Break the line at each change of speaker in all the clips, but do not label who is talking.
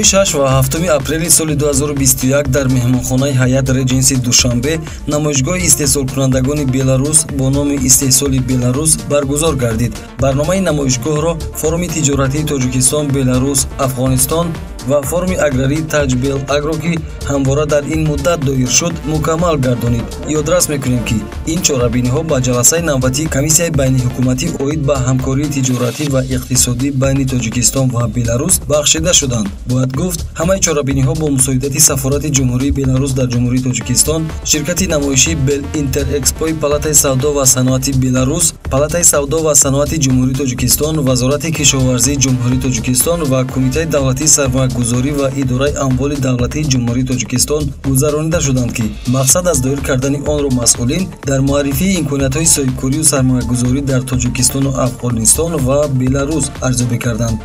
Рӯзҳои 6 ва 7 апрели соли 2021 дар меҳмонхонаи ҳайат Реҷенси Душанбе намоишгоҳи истеҳсолкунандагони Беларус бо номи Истеҳсоли Беларус баргузор гардид. Барномаи намоишгоҳро Форуми тиҷоратии Тоҷикистон, Беларус, Афғонистон ва Форуми аграрии Таҷбел Агро ки ҳамвора дар ин муддат доир шуд, мукаммал гардонид. Ёдрас мекунем ки ин чорабиниҳо ба ҷаласаи навбатии Комиссияи байниҳукуматӣ оид ба ҳамкории тиҷоратӣ ва иқтисодӣ байни Тоҷикистон ва Беларус бахшида шуданд. Бояд гуфт, ҳамаи чорабиниҳо бо мусоидати Сафорати Ҷумҳурии Беларус дар Ҷумҳурии Тоҷикистон, ширкати намоишии Бел Интерэкспои Палатаи савдо ва саноати Беларус, Палатаи савдо ва саноати Ҷумҳурии Тоҷикистон, Вазорати кишоварзии Ҷумҳурии Тоҷикистон ва Кумитаи давлатии сармоягузорӣ ва Идораи амволи давлатии Ҷумҳурии Тоҷикистон гузаронида шуданд ки мақсад аз доир кардани онро масъулин дар муаррифии имкониятҳои соҳибкорию сармоягузорӣ дар Тоҷикистону Афғонистон ва Беларус арзёбӣ карданд.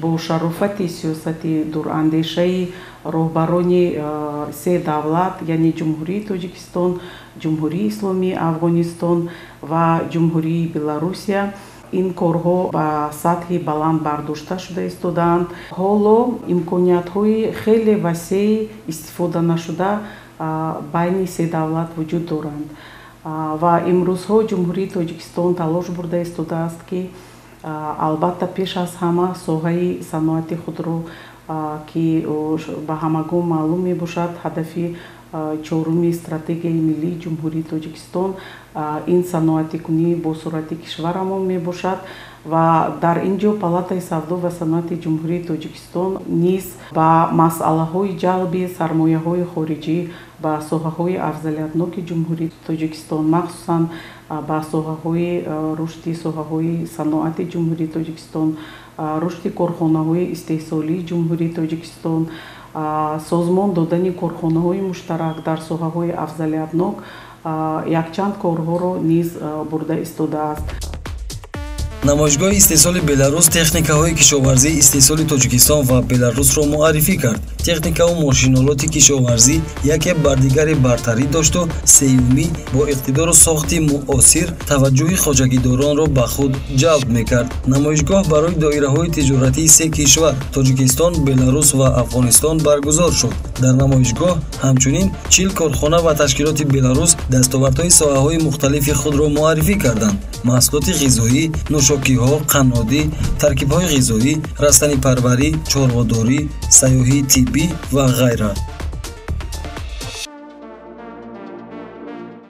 бо шарофати сиёсати дурандешаи роҳбарони се давлат, яъне Ҷумҳурии Тоҷикистон, Ҷумҳурии Исломии Афғонистон ва Ҷумҳурии Беларусия, ин корҳо ба сатҳи баланд бардошта шуда истодаанд. ҳоло имкониятҳои хеле васеъи истифоданашуда байни се давлат вуҷуд доранд ва имрӯзҳо Ҷумҳурии Тоҷикистон талош бурда истодааст ки албатта пеш аз ҳама соҳаи саноати худро ки ба ҳамагон маълум мебошад ҳадафи чоруми стратегияи миллии Ҷумҳурии Тоҷикистон ин саноатикунӣ бо сурати кишварамон мебошад ва дар ин ҷо Палатаи савдо ва саноати Ҷумҳурии Тоҷикистон низ ба масъалаҳои ҷалби сармояҳои хориҷӣ ба соҳаҳои афзалиятноки Ҷумҳурии Тоҷикистон, махсусан ба соҳаҳои рушди соҳаҳои саноати Ҷумҳурии Тоҷикистон, рушди корхонаҳои истеҳсолии Ҷумҳурии Тоҷикистон, созмон додани корхонаҳои муштарак дар соҳаҳои афзалиятнок якчанд корҳоро низ бурда истодааст.
намоишгоҳи истеҳсоли Беларус техникаҳои кишоварзии истеҳсоли Тоҷикистон ва Беларусро муаррифӣ кард. Техникаву мошинолоти кишоварзӣ яке бар дигаре бартарӣ дошту сеюмӣ бо иқтидору сохти муосир таваҷҷӯҳи хоҷагидоронро ба худ ҷалб мекард. намоишгоҳ барои доираҳои тиҷоратии се кишвар Тоҷикистон, Беларус ва Афғонистон баргузор шуд. дар намоишгоҳ ҳамчунин 40 корхона ва ташкилоти Беларус дастовардҳои соҳаҳои мухталифи худро муаррифӣ карданд. маҳсулоти ғизоӣ, нӯшокиҳо, қаннодӣ, таркибҳои ғизоӣ, растанипарварӣ, чорводорӣ, сайёҳии тиббӣ ва ғайра.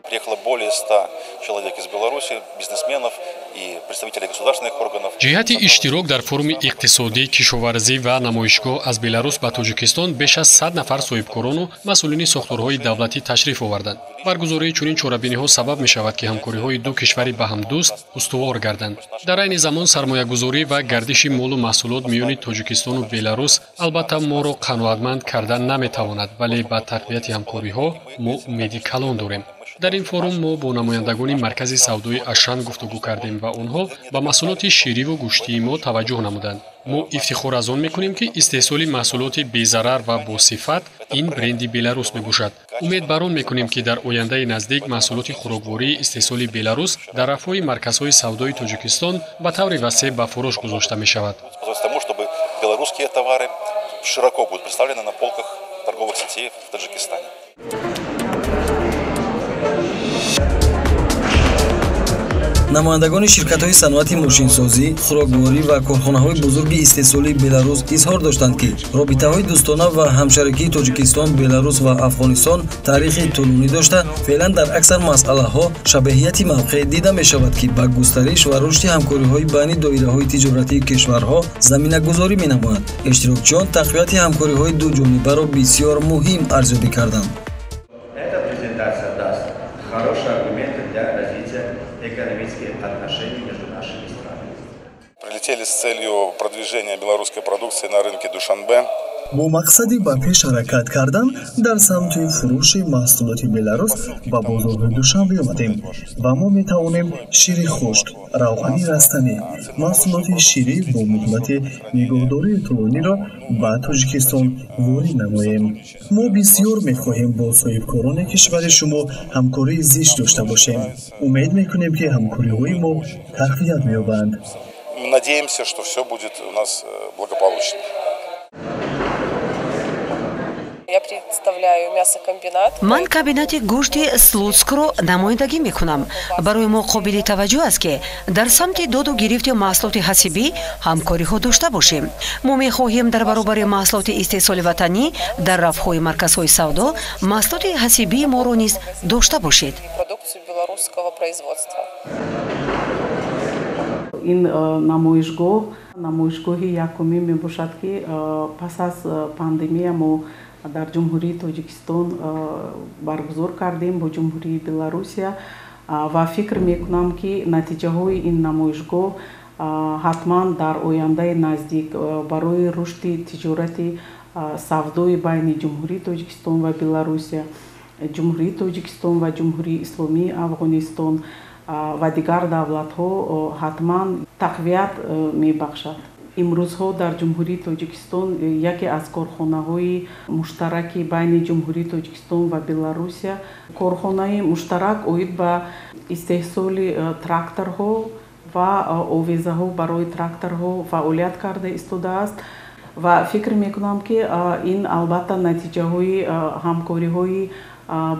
Приехало более 100 человек из Беларуси, бизнесменов и представителей государственных органов.
ҷиҳати иштирок дар форуми иқтисодӣ, кишоварзӣ ва намоишгоҳ аз Беларус ба Тоҷикистон беш аз 100 нафар соҳибкорону масъулини сохторҳои давлатӣ ташриф оварданд. баргузории чунин чорабиниҳо сабаб мешавад ки ҳамкориҳои ду кишвари баҳамдӯст устувор гарданд. дар айни замон сармоягузорӣ ва гардиши молу маҳсулот миёни Тоҷикистону Беларус албатта моро қаноатманд кардан наметавонад, вале ба тақвияти ҳамкориҳо мо умеди калон дорем. дар ин форум мо бо намояндагони маркази савдои Ашан гуфтугӯ кардем ва онҳо ба маҳсулоти шириву гӯштии мо таваҷҷӯҳ намуданд. мо ифтихор аз он мекунем ки истеҳсоли маҳсулоти безарар ва босифат ин бренди Беларус мебошад. умед бар он мекунем ки дар ояндаи наздик маҳсулоти хӯроквории истеҳсоли Беларус дар рафҳои марказҳои савдои Тоҷикистон ба таври васеъ ба фурӯш гузошта мешавад.
Белорусские товары широко будут представлены на полках торговых сетей в Таджикистане.
намояндагони ширкатҳои саноати мошинсозӣ, хӯрокворӣ ва корхонаҳои бузурги истеҳсоли Беларус изҳор доштанд ки робитаҳои дӯстона ва ҳамшарикии Тоҷикистон, Беларус ва Афғонистон таърихи тӯлонӣ дошта, феълан дар аксар масъалаҳо шабеҳияти мавқеъ дида мешавад ки ба густариш ва рушди ҳамкориҳои байни доираҳои тиҷоратии кишварҳо заминагузорӣ менамояд. иштирокчиён тақвияти ҳамкориҳои дуҷонибаро бисёр муҳим арзёбӣ карданд.
Экономические отношения между нашими странами. Прилетели с целью продвижения белорусской продукции на рынке Душанбе.
бо мақсади ба пеш ҳаракат кардан дар самти фурӯши маҳсулоти Беларус ба бозорҳои Душанбе омадем ва мо метавонем шири хушк, равғани растанӣ, маҳсулоти ширӣ бо муддати нигоҳдории тӯлониро ба Тоҷикистон ворид намоем. мо бисёр мехоҳем бо соҳибкорони кишвари шумо ҳамкории зист дошта бошем. умед мекунем ки ҳамкориҳои мо тақвият меёбанд.
мы надеемся, что все будет у нас благополучно.
Я представляю мясокомбинат.
Ман кабинати гӯшти Слуцкро намояндагӣ мекунам. Барои мо қобили таваҷҷӯҳ аст ки дар самти доду гирифти маҳсулоти ҳасибӣ ҳамкориҳо дошта бошем. Мо мехоҳем дар баробари маҳсулоти истеҳсоли ватанӣ дар рафҳои марказҳои савдо маҳсулоти ҳасибии моро низ дошта бошед.
Продукцию белорусского производства.
ин намоишгоҳи якумин мебошад ки пас аз пандемия мо дар ҷумҳурии Тоҷикистон баргузор кардем бо ҷумҳурии Беларусия ва фикр мекунам ки натиҷаҳои ин намоишгоҳ ҳатман дар ояндаи наздик барои рушди тиҷорати савдои байни ҷумҳурии Тоҷикистон ва Беларусия, ҷумҳурии Тоҷикистон ва ҷумҳурии исломии Афғонистон ва дигар давлатҳо ҳатман тақвият мебахшад. имрӯзҳо дар ҷумҳурии Тоҷикистон яке аз корхонаҳои муштараки байни ҷумҳурии Тоҷикистон ва Беларусия, корхонаи муштарак оид ба истеҳсоли тракторҳо ва овезаҳо барои тракторҳо фаъолият карда истодааст ва фикр мекунам ки ин албатта натиҷаҳои ҳамкориҳои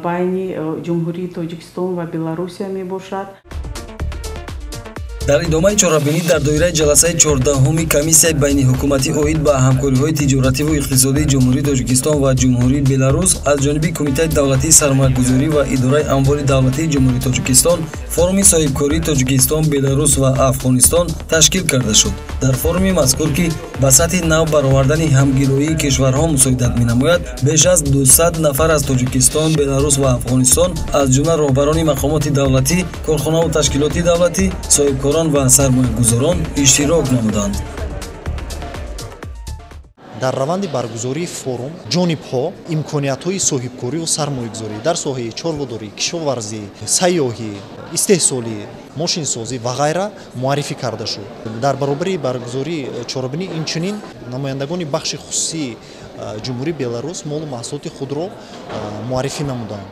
байни ҷумҳурии Тоҷикистон ва Беларусия мебошад.
дар идомаи чорабинӣ дар доираи ҷаласаи 14-уми комиссияи байниҳукуматӣ оид ба ҳамкориҳои тиҷоративу иқтисодии ҷумҳурии Тоҷикистон ва ҷумҳурии Беларус аз ҷониби Кумитаи давлатии сармоягузорӣ ва идораи амвори давлатии ҷумҳурии Тоҷикистон форуми соҳибкории Тоҷикистон, Беларус ва Афғонистон ташкил карда шуд. дар форуми мазкур ки ба сатҳи нав баровардани ҳамгироии кишварҳо мусоидат менамояд, беш аз 200 нафар аз Тоҷикистон, Беларус ва Афғонистон аз ҷумла роҳбарони мақомоти давлатӣ, корхонаву ташкилоти давлатӣ, соҳибкорон ва сармоягузорон иштирок намуданд.
дар раванди баргузории форум ҷонибҳо имкониятҳои соҳибкориву сармоягузорӣ дар соҳаи чорводорӣ, кишоварзӣ, сайёҳӣ, истеҳсолӣ, мошинсозӣ ва ғайра муаррифӣ карда шуд. дар баробари баргузории чорабинӣ инчунин намояндагони бахши хусусии ҷумҳурии Беларус молу маҳсулоти худро муаррифӣ намуданд.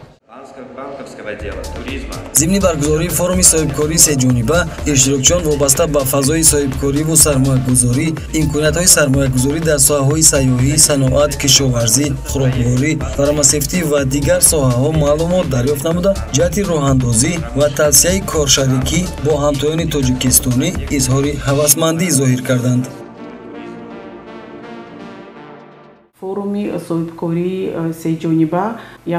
зимни баргузории форуми соҳибкории сеҷониба иштирокчиён вобаста ба фазои соҳибкориву сармоягузорӣ, имкониятҳои сармоягузорӣ дар соҳаҳои сайёҳӣ, саноат, кишоварзӣ, хӯрокворӣ, фармасевтӣ ва дигар соҳаҳо маълумот дарёфт намуда, ҷиҳати роҳандозӣ ва тавсияи коршарикӣ бо ҳамтоёни тоҷикистонӣ изҳори ҳавасмандӣ зоҳир карданд.
форуми соҳибкории сеҷониба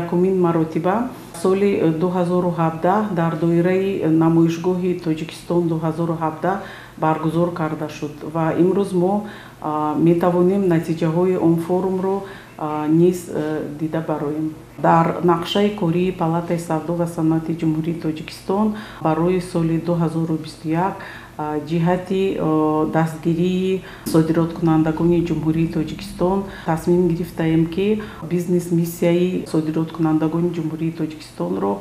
якумин маротиба соли 2017 дар доираи намоишгоҳи Тоҷикистон 2017 баргузор карда шуд ва имрӯз мо метавонем натиҷаҳои он форумро низ дида бароем. дар нақшаи кории палатаи савдо ва саноати ҷумҳурии Тоҷикистон барои соли 2021 ҷиҳати дастгирии содироткунандагони ҷумҳурии Тоҷикистон тасмим гирифтаем ки бизнес миссияи содироткунандагони ҷумҳурии Тоҷикистонро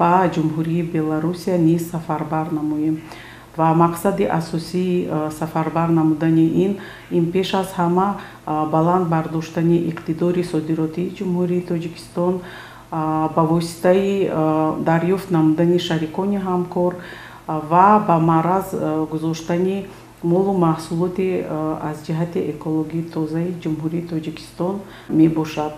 ба ҷумҳурии Беларусия низ сафарбар намоем ва мақсади асосии сафарбар намудани ин пеш аз ҳама баланд бардоштани иқтидори содиротии ҷумҳурии Тоҷикистон ба воситаи дарёфт намудани шарикони ҳамкор ва ба маъраз гузоштани молу маҳсулоти аз ҷиҳати экологии тозаи ҷумҳурии Тоҷикистон мебошад.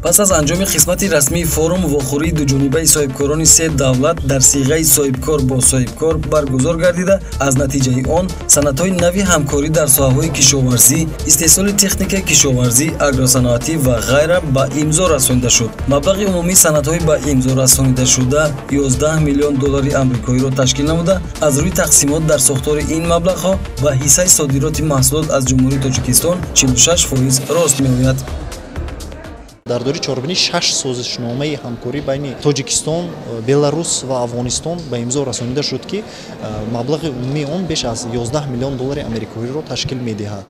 пас аз анҷоми қисмати расмии форум, вохӯрии дуҷонибаи соҳибкорони се давлат дар сиғаи соҳибкор бо соҳибкор баргузор гардида, аз натиҷаи он санадҳои нави ҳамкорӣ дар соҳаҳои кишоварзӣ, истеҳсоли техникаи кишоварзӣ, агросаноатӣ ва ғайра ба имзо расонида шуд. маблағи умумии санадҳои ба имзо расонидашуда $11 миллион амрикоиро ташкил намуда, аз рӯи тақсимот дар сохтори ин маблағҳо ба ҳиссаи содироти маҳсулот аз ҷумҳурии Тоҷикистон 46% рост меояд.
дар дори чорабинӣ 6 созишномаи ҳамкорӣ байни Тоҷикистон, Беларус ва Афғонистон ба имзо расонида шуд ки маблағи умумии он беш аз $11 миллион амрикоиро ташкил медиҳад.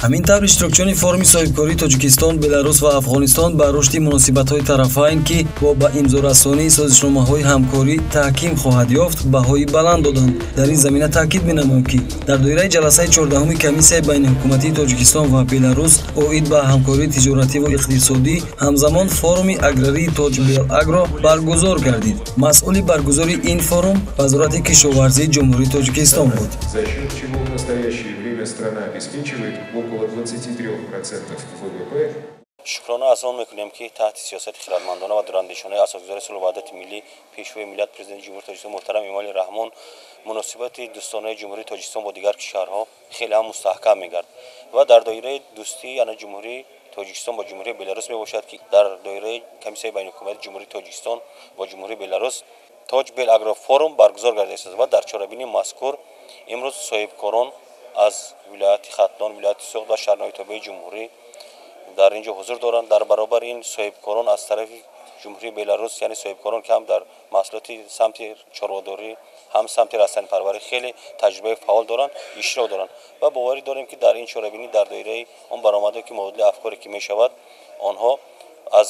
ҳамин тавр иштирокчиёни форуми соҳибкории тоҷикистон беларус ва афғонистон ба рушди муносибатҳои тарафайн ки бо ба имзорасонии созишномаҳои ҳамкорӣ таҳким хоҳад ёфт баҳои баланд доданд. Дар ин замина таъкид менамоем ки дар доираи ҷаласаи 14-уми комиссияи байниҳукуматии тоҷикистон ва беларус оид ба ҳамкории тиҷоративу иқтисодӣ ҳамзамон форуми аграрии тоҷбелагро баргузор гардид. масъули баргузори ин форум вазорати кишоварзии ҷумҳурии тоҷикистон буд.
Страна обеспечивает около 23% ВВП.
шукрона аз он мекунем ки таҳти сиёсати хиратмандона ва дурандешонаи асосгузори сулҳу ваҳдати миллӣ пешвои миллат президенти ҷумҳурии тоҷикистон муҳтарам эмомали раҳмон муносибати дӯстонаи ҷумҳурии тоҷикистон бо дигар кишварҳо хеле ҳам мустаҳкам мегардад ва дар доираи дӯстии яъне ҷумҳурии тоҷикистон бо ҷумҳурии беларус мебошад ки дар доираи комиссияи байниҳукуматии ҷумҳурии тоҷикистон бо ҷумҳурии беларус тоҷбелагро форум баргузор гардидааст ва дар чорабинии мазкур имрӯз соҳибкорон аз вилояти хатнон, вилояти суғд ва шаҳрноитобии ҷумҳурӣ дар инҷо ҳузур доранд. дар баробари ин соҳибкорон аз тарафи ҷумҳурии беларус яъне соҳибкорон ки ҳам дар маҳсулоти самти чорвадорӣ ҳам самти растанипарварӣ хеле таҷрибаи фаъол доранд, иштирок доранд ва боварӣ дорем ки дар ин чорабинӣ дар доираи он баромадҳое ки мубодилаи афкоре ки мешавад онҳо аз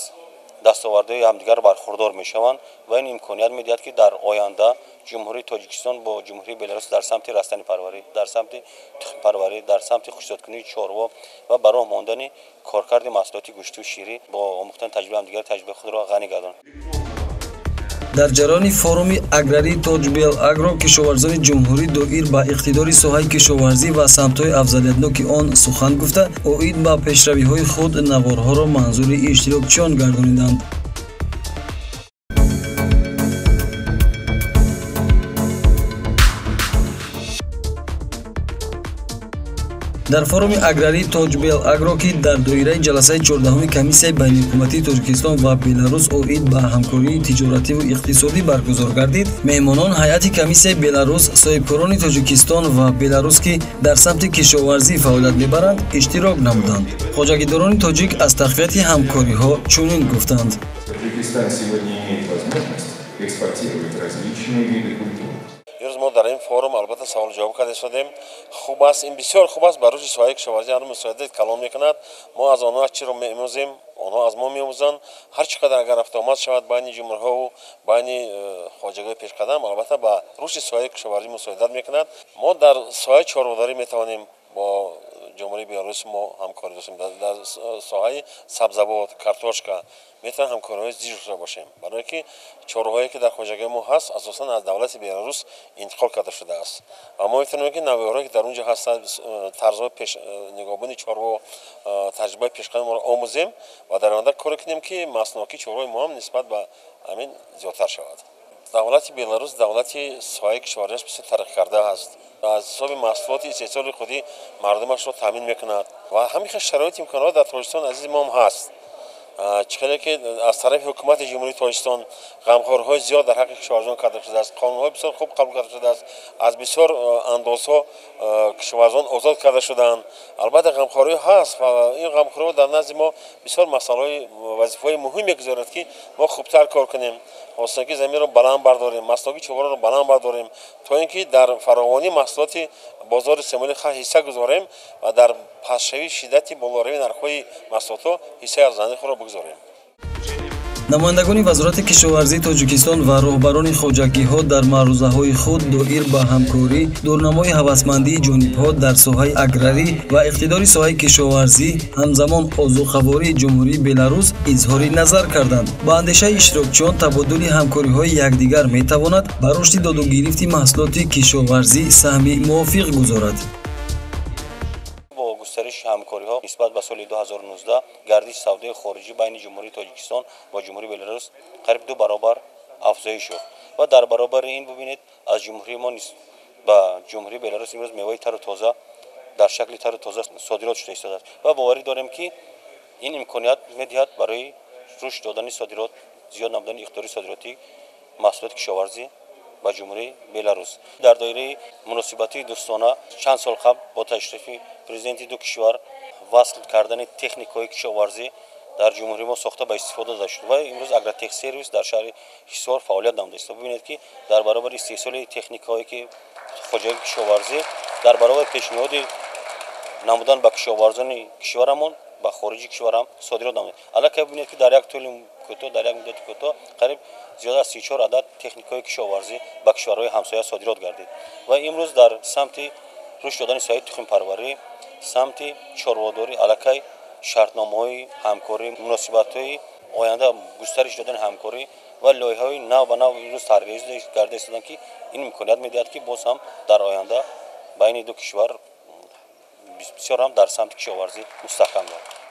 дастовардҳои ҳамдигар бархурдор мешаванд ва ин имконият медиҳад ки дар оянда ҷумҳурии тоҷикистон бо ҷумҳурии беларус дар самти растанипарварӣ, дар самти тухмипарварӣ, дар самти хушксозкунии чорво ва ба роҳ мондани коркарди маҳсулоти гӯшту ширӣ бо омӯхтани таҷрибаи ҳамдигар таҷрибаи худро ғанӣ гардонанд.
дар ҷараёни форуми аграрии тоҷбелагро кишоварзони ҷумҳурӣ доир ба иқтидори соҳаи кишоварзӣ ва самтҳои афзалиятноки он сухан гуфта оид ба пешравиҳои худ наворҳоро манзури иштирокчиён гардониданд. дар форуми аграрии тоҷбелагро ки дар доираи ҷаласаи 14-уми комиссияи байниҳукуматии тоҷикистон ва беларус оид ба ҳамкории тиҷоративу иқтисодӣ баргузор гардид, меҳмонон ҳайати комиссияи беларус, соҳибкорони тоҷикистон ва беларус ки дар самти кишоварзӣ фаъолият мебаранд иштирок намуданд. хоҷагидорони тоҷик аз тақвияти ҳамкориҳо чунин гуфтанд.
Таджикистан сегодня имеет возможность экспортировать различные виды культур.
мо дар ин форум албатта саволу-ҷавоб карда истодем. хуб аст, ин бисёр хуб аст, ба рушди соҳаи кишоварзӣ ҳар мусоидат калом мекунад. мо аз онҳо чиро меомӯзем, онҳо аз мо меомӯзанд. ҳар чӣ қадар агар рафтуомад шавад байни ҷумҳурҳову байни хоҷагои пешқадам, албатта ба рушди соҳаи кишоварзӣ мусоидат мекунад. мо дар соҳаи чорвадорӣ метавонем бо ҷумҳурии беларус мо ҳамкорӣ доштем. дар соҳаи сабзавот, картошка метавонем ҳамкориҳои зиёд дошта бошем, барое ки чорваҳое ки дар хоҷагои мо ҳаст асосан аз давлати беларус интиқол карда шудааст ва мо метавонем ки навъҳое ки дар он ҷо ҳастанд тарзҳои нигоҳбони чорво таҷрибаи пешқадамро омӯзем ва дар оянда коре кунем ки маснокии чорвои мо ҳам нисбат ба ҳамин зиёдтар шавад. давлати беларус давлати соҳаи кишоварзиаш бисёр тараққӣ карда аст. аз ҳисоби маҳсулоти истеҳсоли худи мардумашро таъмин мекунад ва ҳамин шароити имконот дар тоҷикистон азизи мо ҳам ҳаст. чиқадре ки аз тарафи ҳукумати ҷумҳурии тоҷикистон ғамхориҳои зиёд дар ҳаққи кишоварзон карда шудааст, қонунҳои бисёр хуб қабул карда шудааст, аз бисёр андозҳо кишоварзон озод карда шудаанд. албатта ғамхориҳо ҳаст ва ин ғамхориҳо дар назди мо бисёр масъалаҳои вазифаҳои муҳим мегузорад ки мо хубтар кор кунем, ҳосилаки заминро баланд бардорем, маслоҳоки чорваро баланд бардорем, то ин ки дар фаровонии маҳсулоти бозори истеъмолии халқ ҳисса гузорем ва дар пастшавии шиддати болоравии нархҳои маҳсулотҳо ҳиссаи арзондаи худро бигузорем.
намояндагони вазорати кишоварзии тоҷикистон ва роҳбарони хоҷагиҳо дар маърузаҳои худ доир ба ҳамкорӣ, дурнамои ҳавасмандии ҷонибҳо дар соҳаи аграрӣ ва иқтидори соҳаи кишоварзӣ ҳамзамон озуқавории ҷумҳурии беларус изҳори назар карданд. ба андешаи иштирокчиён табодули ҳамкориҳои якдигар метавонад ба рушди додугирифти маҳсулоти кишоварзӣ саҳми мувофиқ гузорад.
густариши ҳамкориҳо нисбат ба соли 2019 гардиши савдои хориҷӣ байни ҷумҳурии тоҷикистон ва ҷумҳурии беларус қариб 2 баробар афзоиш ёфт ва дар баробари ин бубинед аз ҷумҳурии мо ба ҷумҳурии беларус имрӯз мевои тару тоза дар шакли тару тоза содирот шуда истодааст ва боварӣ дорем ки ин имконият медиҳад барои рушд додани содирот, зиёд намудани иқтидори содиротии маҳсулоти кишоварзӣ ба ҷумҳурии беларус. дар доираи муносибатии дӯстона чанд сол қабл бо ташрифи президенти ду кишвар васл кардани техникаҳои кишоварзӣ дар ҷумҳурии мо сохта ба истифода дада шуд ва имрӯз агротехсервис дар шаҳри ҳисор фаъолият намуда истоад. бибинед ки дар баробари истеҳсоли техникаҳое ки хоҷагии кишоварзӣ дар баробари пешниҳоди намудан ба кишоварзони кишварамон ба хориҷи кишварам содирот намуд. Аллакай бинед ки дар як тӯли кӯтоҳ дар як муддати кӯтоҳ қариб зиёда аз 34 адад техникаи кишоварзӣ ба кишварҳои ҳамсоя содирот гардид ва имрӯз дар самти рушд додани соҳаи тухмипарварӣ, самти чорводорӣ аллакай шартномаҳои ҳамкорӣ, муносибатҳои оянда густариш додани ҳамкорӣ ва лоиҳаҳои нав ба нав имрӯз тарғиз карда истоданд ки ин имконият медиҳад ки боз ҳам дар оянда байни ду кишвар бисёр ҳам дар самти кишоварзӣ мустаҳкам гардад.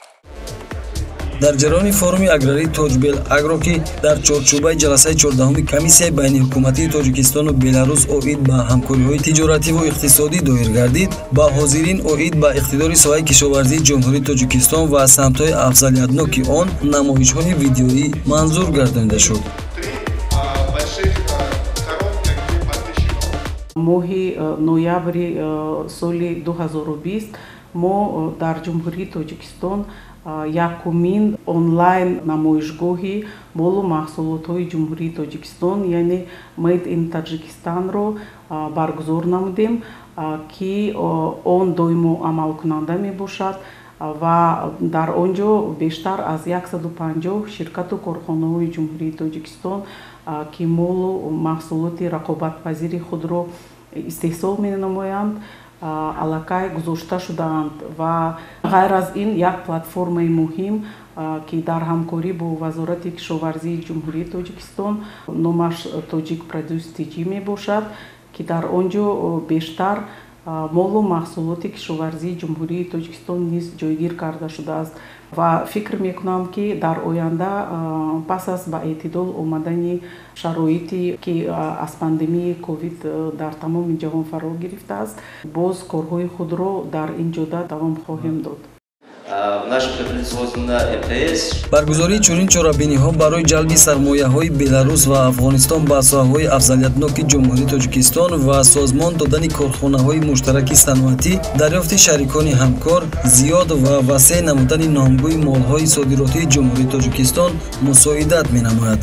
дар ҷараёни форуми аграрии Тоҷбел Агро ки дар чорчӯбаи ҷаласаи 14-уми комиссияи байниҳукуматии Тоҷикистону Беларус оид ба ҳамкориҳои тиҷоративу иқтисодӣ доир гардид, ба ҳозирин оид ба иқтидори соҳаи кишоварзии Ҷумҳурии Тоҷикистон ва самтҳои афзалиятноки он намоишҳои видеоӣ манзур гардонида шуд.
моҳи ноябри соли 2020 мо дар Ҷумҳурии Тоҷикистон якумин онлайн намоишгоҳи молу маҳсулотҳои Ҷумҳурии Тоҷикистон яъне Made in Таҷикистанро баргузор намудем ки он доимо амалкунанда мебошад ва дар он ҷо бештар аз 150 ширкату корхонаҳои Ҷумҳурии Тоҷикистон ки молу маҳсулоти рақобатпазири худро истеҳсол менамоянд аллакай гузошта шудаанд ва ғайр аз ин як платформаи муҳим ки дар ҳамкорӣ бо вазорати кишоварзии Ҷумҳурии Тоҷикистон номаш Тоҷик Продюс TG мебошад ки дар он ҷо бештар молу маҳсулоти кишоварзии Ҷумҳурии Тоҷикистон низ ҷойгир карда шудааст ва фикр мекунам ки дар оянда пас аз ба эътидол омадани шароити ки аз пандемияи ковид дар тамоми ҷаҳон фаро гирифтааст боз корҳои худро дар ин ҷода давом хоҳем дод.
баргузории чунин чорабиниҳо барои ҷалби сармояҳои Беларус ва Афғонистон ба соҳаҳои афзалиятноки Ҷумҳурии Тоҷикистон ва созмон додани корхонаҳои муштараки саноатӣ, дарёфти шарикони ҳамкор, зиёд ва васеъ намудани номгӯи молҳои содиротии Ҷумҳурии Тоҷикистон мусоидат менамояд.